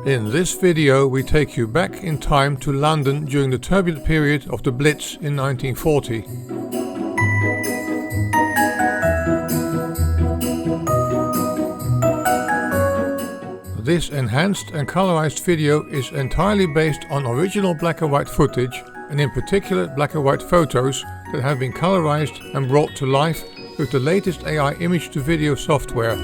In this video we take you back in time to London during the turbulent period of the Blitz in 1940. This enhanced and colorized video is entirely based on original black and white footage, and in particular black and white photos that have been colorized and brought to life with the latest AI image-to-video software.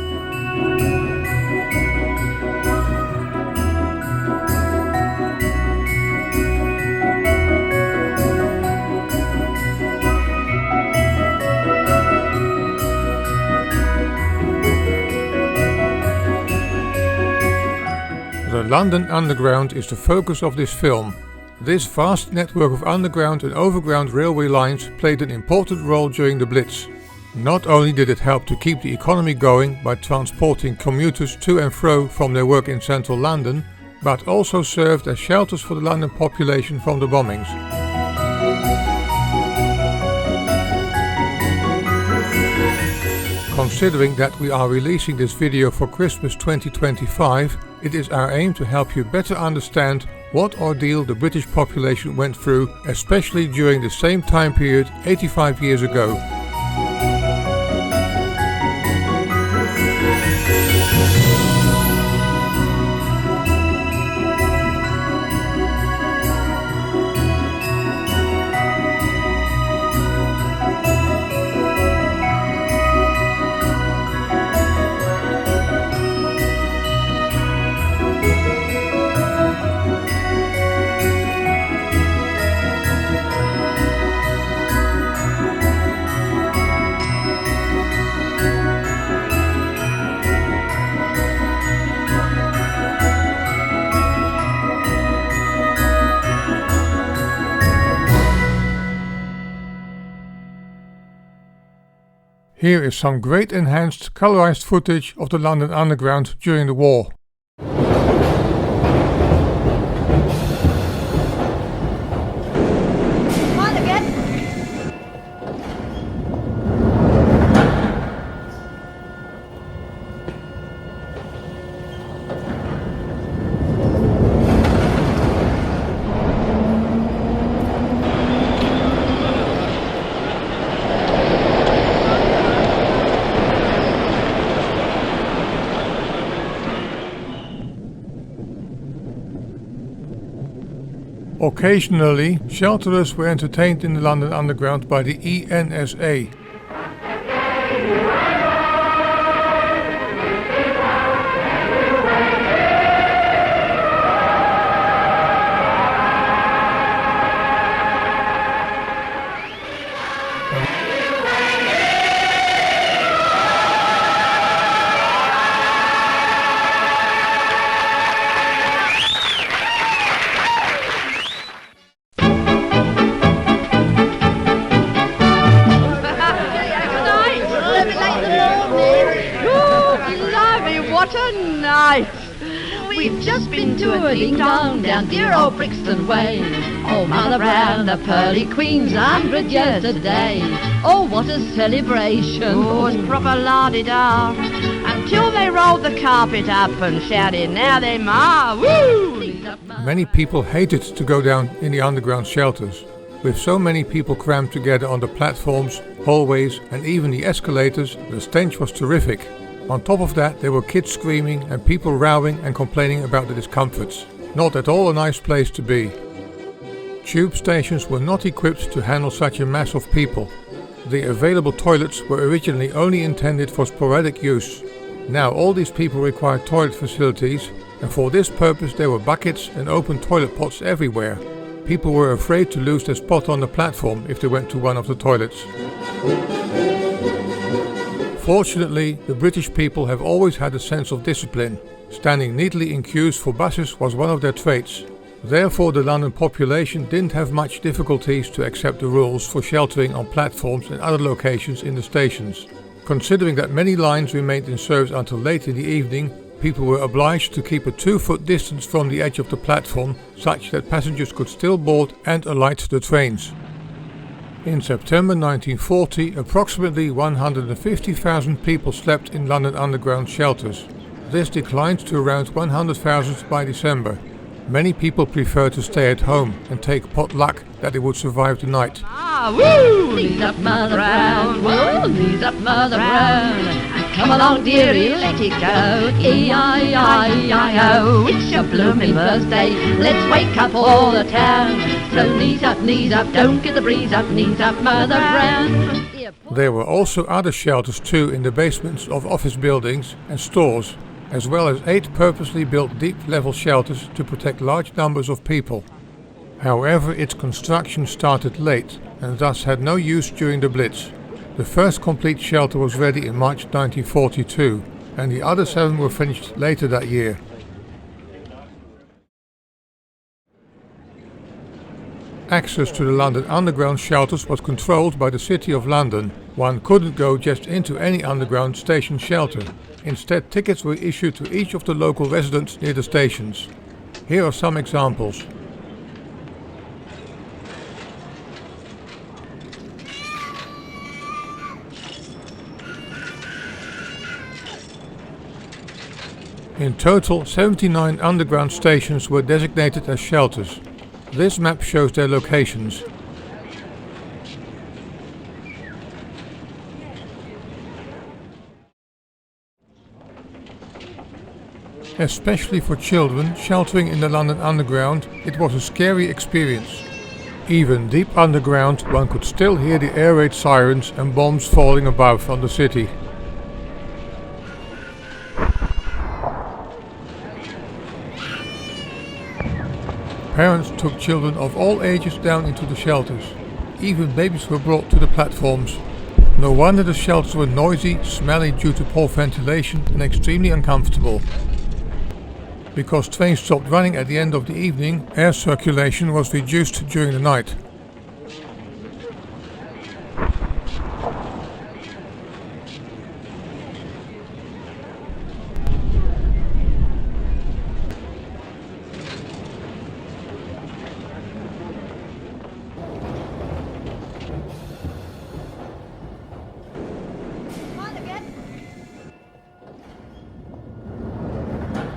The London Underground is the focus of this film. This vast network of underground and overground railway lines played an important role during the Blitz. Not only did it help to keep the economy going by transporting commuters to and fro from their work in central London, but also served as shelters for the London population from the bombings. Considering that we are releasing this video for Christmas 2025, it is our aim to help you better understand what ordeal the British population went through, especially during the same time period 85 years ago. Here is some great enhanced colorized footage of the London Underground during the war. Occasionally, shelterers were entertained in the London Underground by the ENSA. What a night! We've just been to a ding-dong down dear old Brixton Way. Oh, Mother Brown, the pearly queen's 100 years today. Oh, what a celebration! Oh, it's proper la-di-da. Until they rolled the carpet up and shouted, now they ma, woo! Many people hated to go down in the underground shelters. With so many people crammed together on the platforms, hallways and even the escalators, the stench was terrific. On top of that, there were kids screaming and people rowing and complaining about the discomforts. Not at all a nice place to be. Tube stations were not equipped to handle such a mass of people. The available toilets were originally only intended for sporadic use. Now all these people required toilet facilities, and for this purpose there were buckets and open toilet pots everywhere. People were afraid to lose their spot on the platform if they went to one of the toilets. Fortunately, the British people have always had a sense of discipline. Standing neatly in queues for buses was one of their traits. Therefore, the London population didn't have much difficulties to accept the rules for sheltering on platforms and other locations in the stations. Considering that many lines remained in service until late in the evening, people were obliged to keep a 2-foot distance from the edge of the platform, such that passengers could still board and alight the trains. In September 1940, approximately 150,000 people slept in London Underground shelters. This declined to around 100,000 by December. Many people prefer to stay at home and take pot luck that they would survive the night. Ah, woo! Knees up, Mother Brown, woo! Knees up, Mother Brown. Come along, dearie, let it go. E-I-I-I-O. It's your blooming birthday. Let's wake up all the town. So knees up, don't get the breeze up. Knees up, Mother Brown. There were also other shelters too in the basements of office buildings and stores, as well as 8 purposely built deep level shelters to protect large numbers of people. However, its construction started late and thus had no use during the Blitz. The first complete shelter was ready in March 1942 and the other 7 were finished later that year. Access to the London Underground shelters was controlled by the City of London. One couldn't go just into any underground station shelter. Instead, tickets were issued to each of the local residents near the stations. Here are some examples. In total, 79 underground stations were designated as shelters. This map shows their locations. Especially for children sheltering in the London Underground, it was a scary experience. Even deep underground, one could still hear the air raid sirens and bombs falling above on the city. Parents took children of all ages down into the shelters. Even babies were brought to the platforms. No wonder the shelters were noisy, smelly due to poor ventilation and extremely uncomfortable. Because trains stopped running at the end of the evening, air circulation was reduced during the night.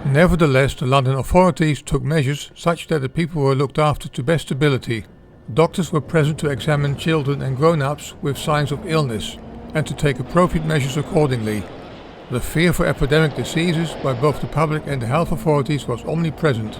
Nevertheless, the London authorities took measures such that the people were looked after to best ability. Doctors were present to examine children and grown-ups with signs of illness and to take appropriate measures accordingly. The fear for epidemic diseases by both the public and the health authorities was omnipresent.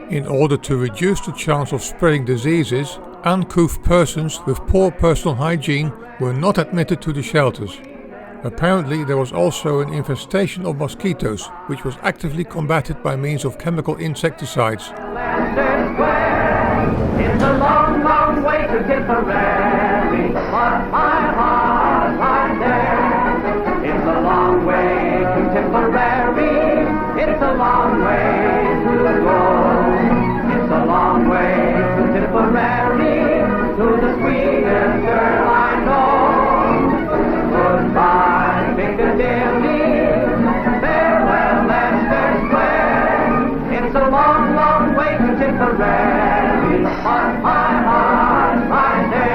In order to reduce the chance of spreading diseases, uncouth persons with poor personal hygiene were not admitted to the shelters. Apparently there was also an infestation of mosquitoes, which was actively combated by means of chemical insecticides. It's a long, long way to Tipperary, but my heart lies there. It's a long way to Tipperary, it's a long way to go. It's a long way to Tipperary, to the sweetest girl I know. Goodbye, Piccadilly, farewell, Leicester Square. It's a long, long way to Tipperary, but my heart lies there.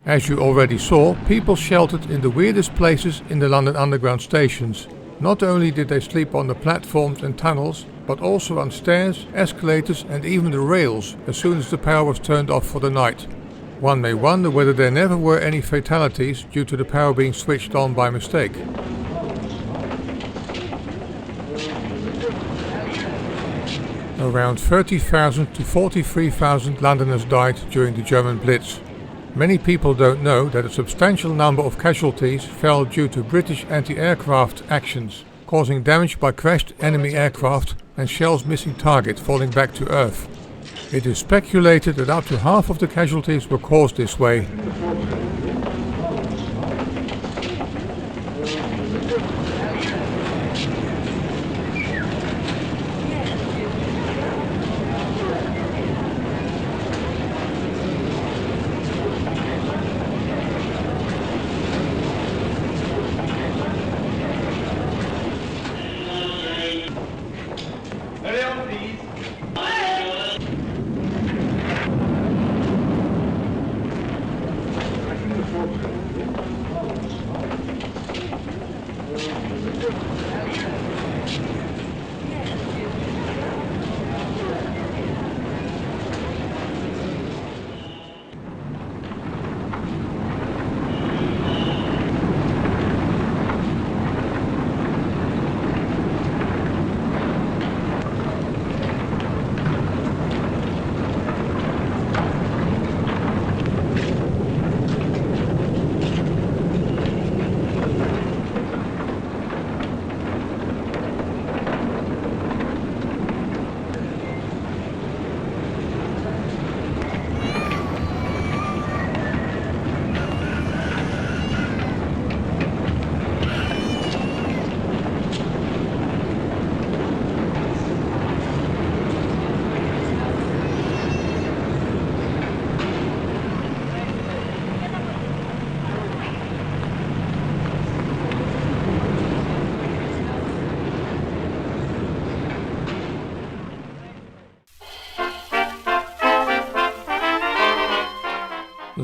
As you already saw, people sheltered in the weirdest places in the London Underground stations. Not only did they sleep on the platforms and tunnels, but also on stairs, escalators and even the rails as soon as the power was turned off for the night. One may wonder whether there never were any fatalities due to the power being switched on by mistake. Around 30,000 to 43,000 Londoners died during the German Blitz. Many people don't know that a substantial number of casualties fell due to British anti-aircraft actions, causing damage by crashed enemy aircraft and shells missing target falling back to Earth. It is speculated that up to half of the casualties were caused this way.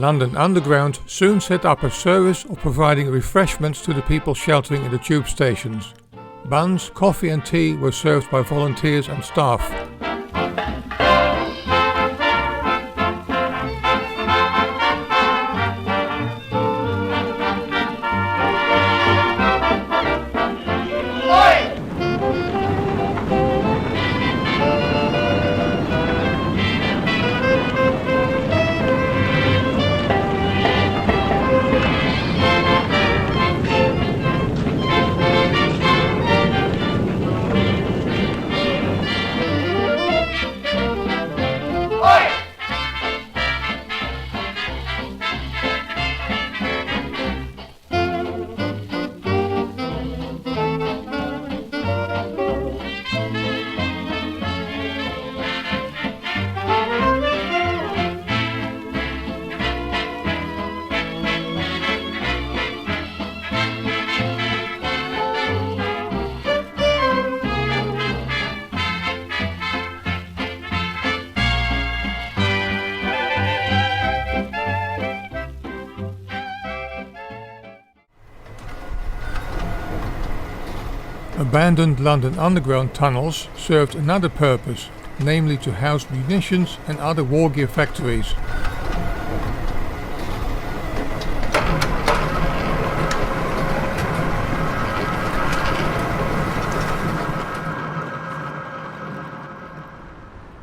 London Underground soon set up a service of providing refreshments to the people sheltering in the tube stations. Buns, coffee and tea were served by volunteers and staff. Abandoned London Underground tunnels served another purpose, namely to house munitions and other war gear factories.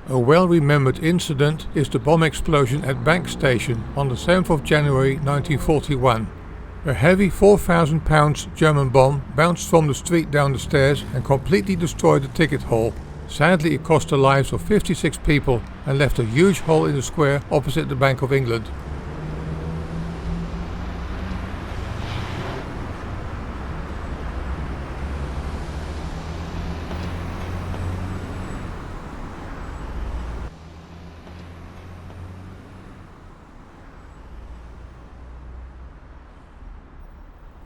A well-remembered incident is the bomb explosion at Bank Station on the 7th of January 1941. A heavy 4,000 pounds German bomb bounced from the street down the stairs and completely destroyed the ticket hall. Sadly, it cost the lives of 56 people and left a huge hole in the square opposite the Bank of England.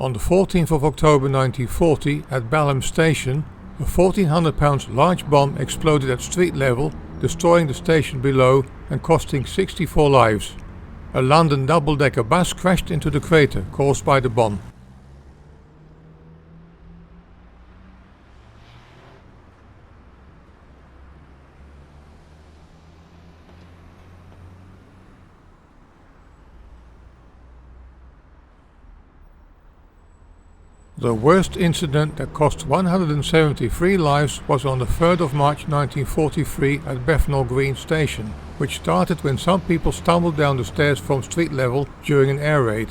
On the 14th of October 1940 at Balham Station, a 1,400 pounds large bomb exploded at street level, destroying the station below and costing 64 lives. A London double-decker bus crashed into the crater caused by the bomb. The worst incident that cost 173 lives was on the 3rd of March 1943 at Bethnal Green Station, which started when some people stumbled down the stairs from street level during an air raid.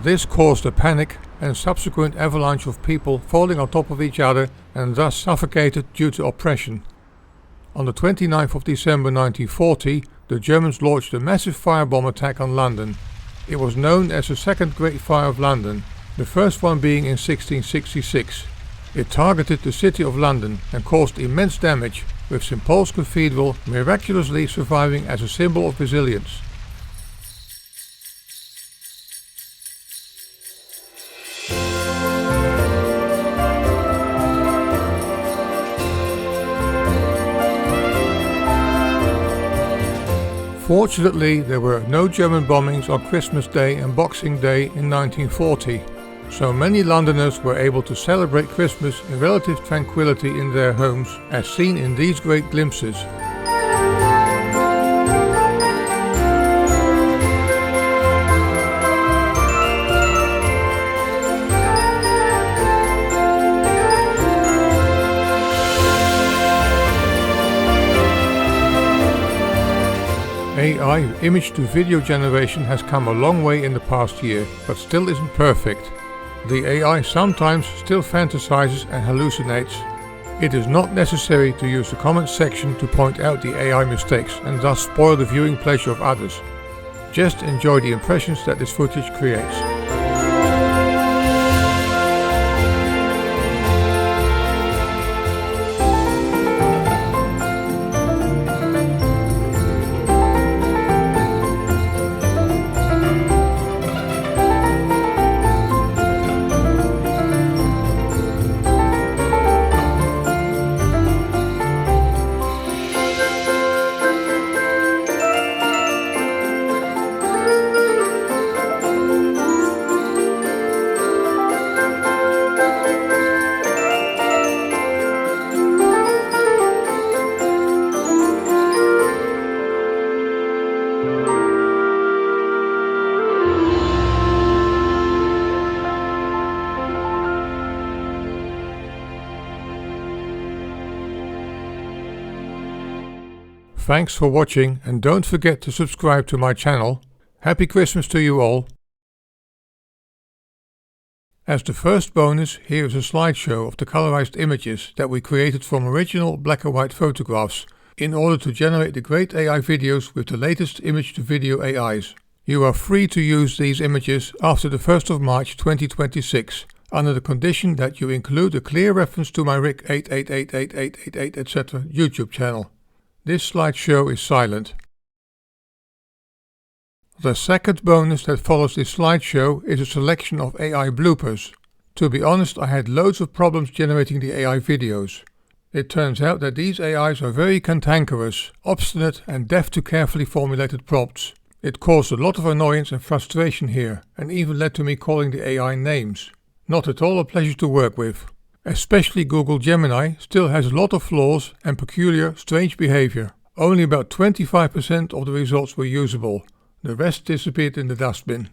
This caused a panic and subsequent avalanche of people falling on top of each other and thus suffocated due to oppression. On the 29th of December 1940, the Germans launched a massive firebomb attack on London. It was known as the Second Great Fire of London, the first one being in 1666. It targeted the city of London and caused immense damage, with St. Paul's Cathedral miraculously surviving as a symbol of resilience. Fortunately, there were no German bombings on Christmas Day and Boxing Day in 1940, so many Londoners were able to celebrate Christmas in relative tranquility in their homes, as seen in these great glimpses. AI image to video generation has come a long way in the past year, but still isn't perfect. The AI sometimes still fantasizes and hallucinates. It is not necessary to use the comments section to point out the AI mistakes and thus spoil the viewing pleasure of others. Just enjoy the impressions that this footage creates. Thanks for watching, and don't forget to subscribe to my channel. Happy Christmas to you all. As the first bonus, here is a slideshow of the colorized images that we created from original black and white photographs in order to generate the great AI videos with the latest image-to-video AIs. You are free to use these images after the 1st of March 2026, under the condition that you include a clear reference to my RIC 88888888 etc. YouTube channel. This slideshow is silent. The second bonus that follows this slideshow is a selection of AI bloopers. To be honest, I had loads of problems generating the AI videos. It turns out that these AIs are very cantankerous, obstinate and deaf to carefully formulated prompts. It caused a lot of annoyance and frustration here, and even led to me calling the AI names. Not at all a pleasure to work with. Especially Google Gemini still has a lot of flaws and peculiar, strange behavior. Only about 25% of the results were usable. The rest disappeared in the dustbin.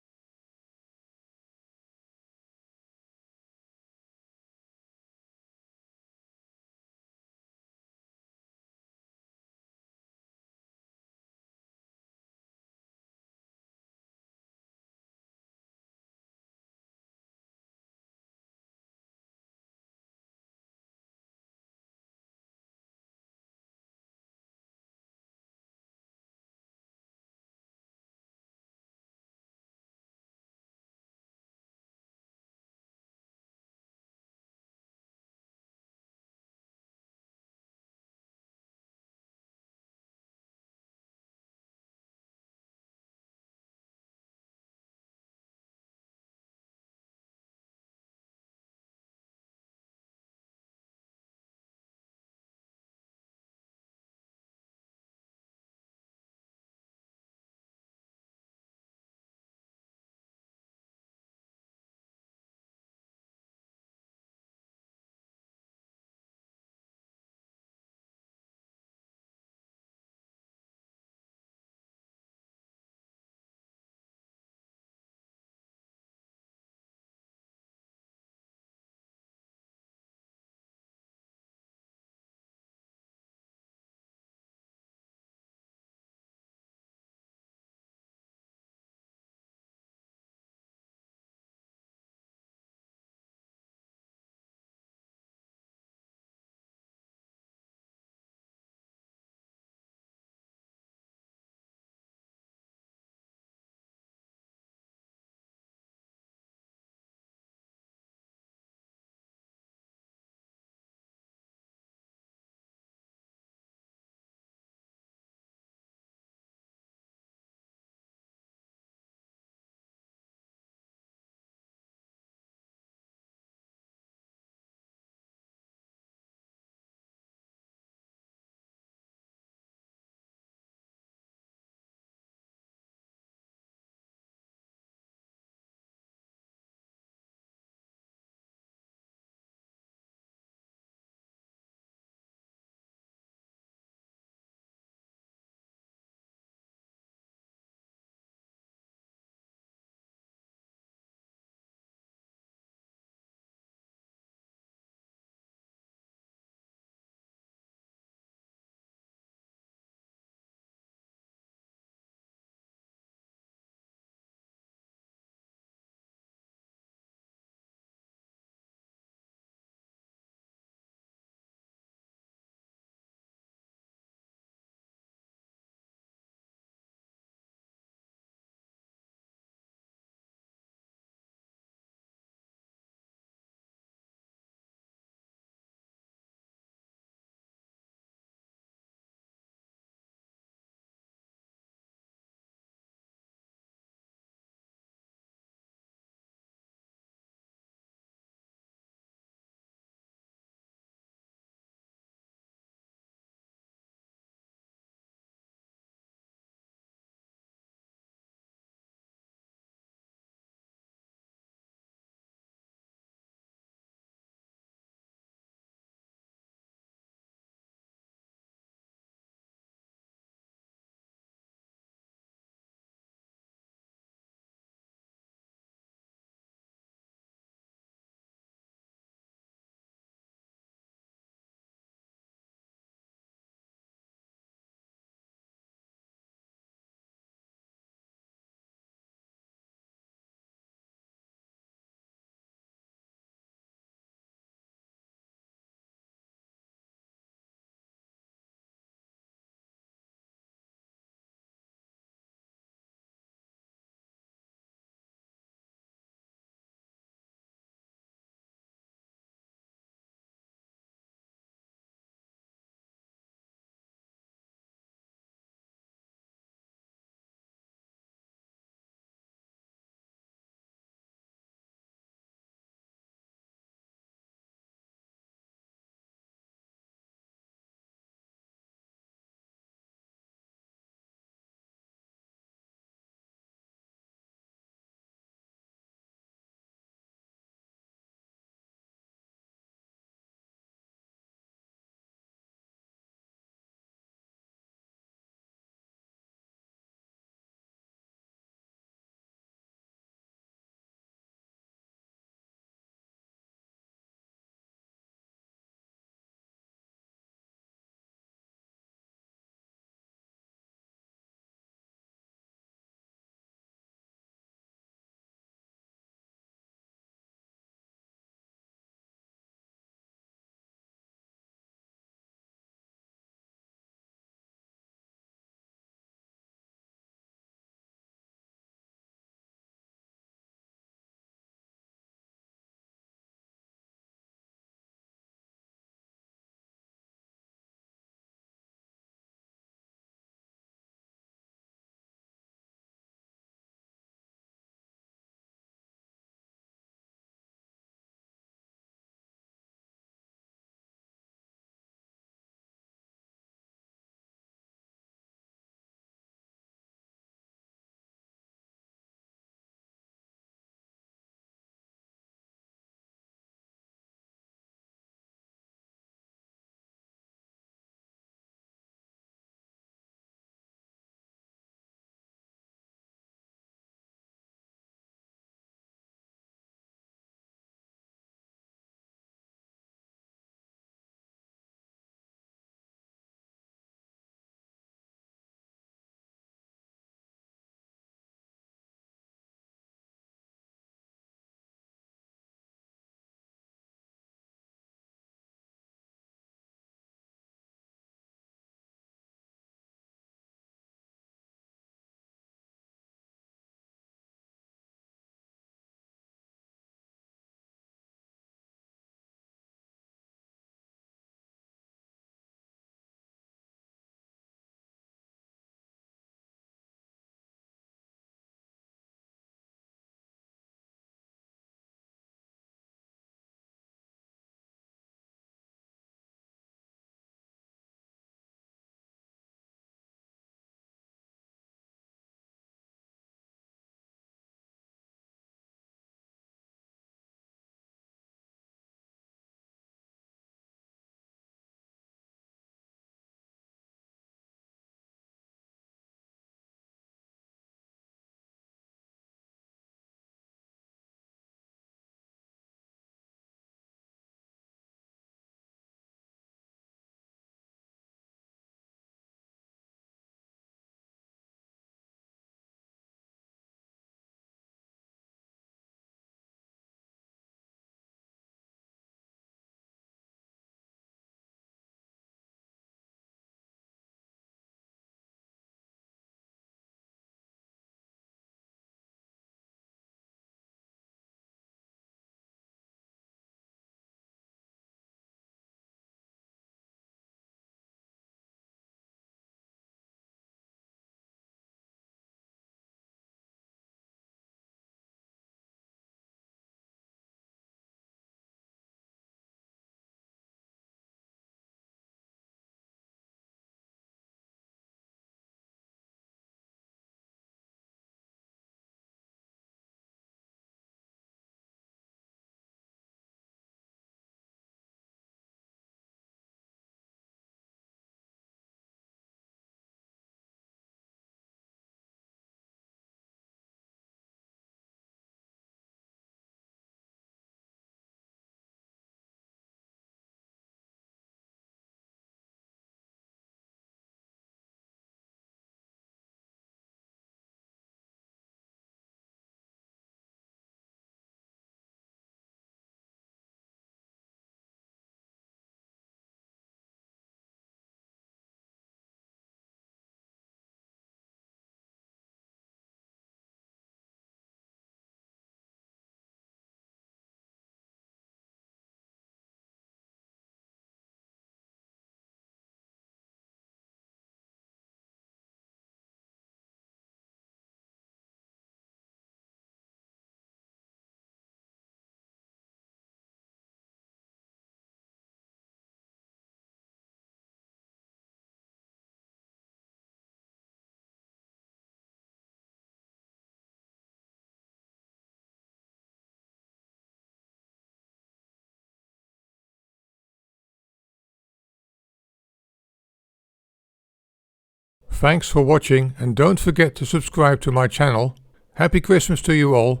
Thanks for watching and don't forget to subscribe to my channel. Happy Christmas to you all.